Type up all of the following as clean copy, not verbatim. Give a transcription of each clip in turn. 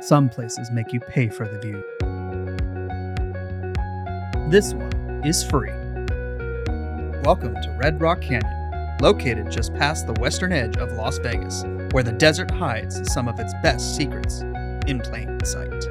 Some places make you pay for the view. This one is free. Welcome to Red Rock Canyon, located just past the western edge of Las Vegas, where the desert hides some of its best secrets in plain sight.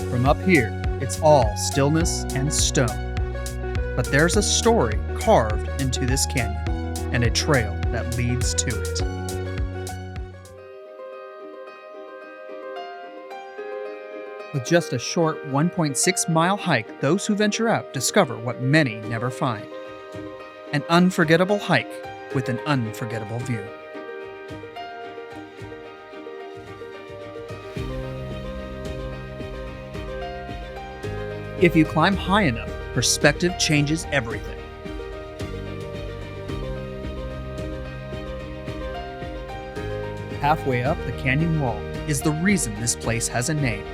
From up here, it's all stillness and stone. But there's a story carved into this canyon, and a trail that leads to it. With just a short 1.6-mile hike, those who venture out discover what many never find. An unforgettable hike with an unforgettable view. If you climb high enough, perspective changes everything. Halfway up the canyon wall is the reason this place has a name.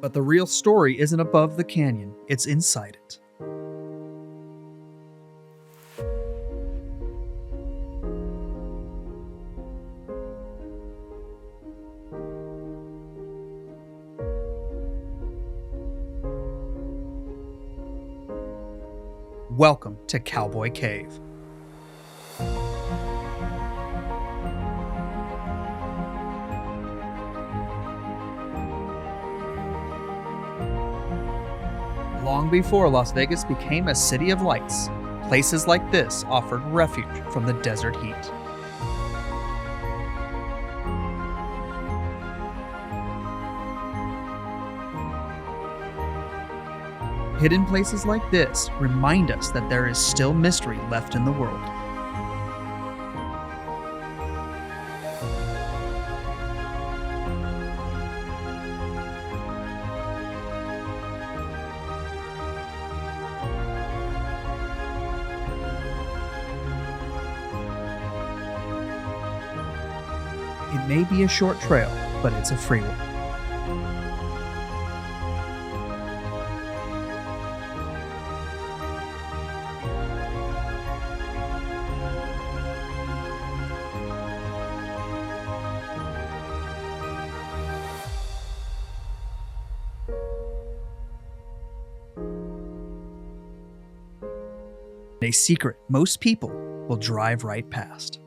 But the real story isn't above the canyon, it's inside it. Welcome to Cowboy Cave. Long before Las Vegas became a city of lights, places like this offered refuge from the desert heat. Hidden places like this remind us that there is still mystery left in the world. It may be a short trail, but it's a free one. A secret most people will drive right past.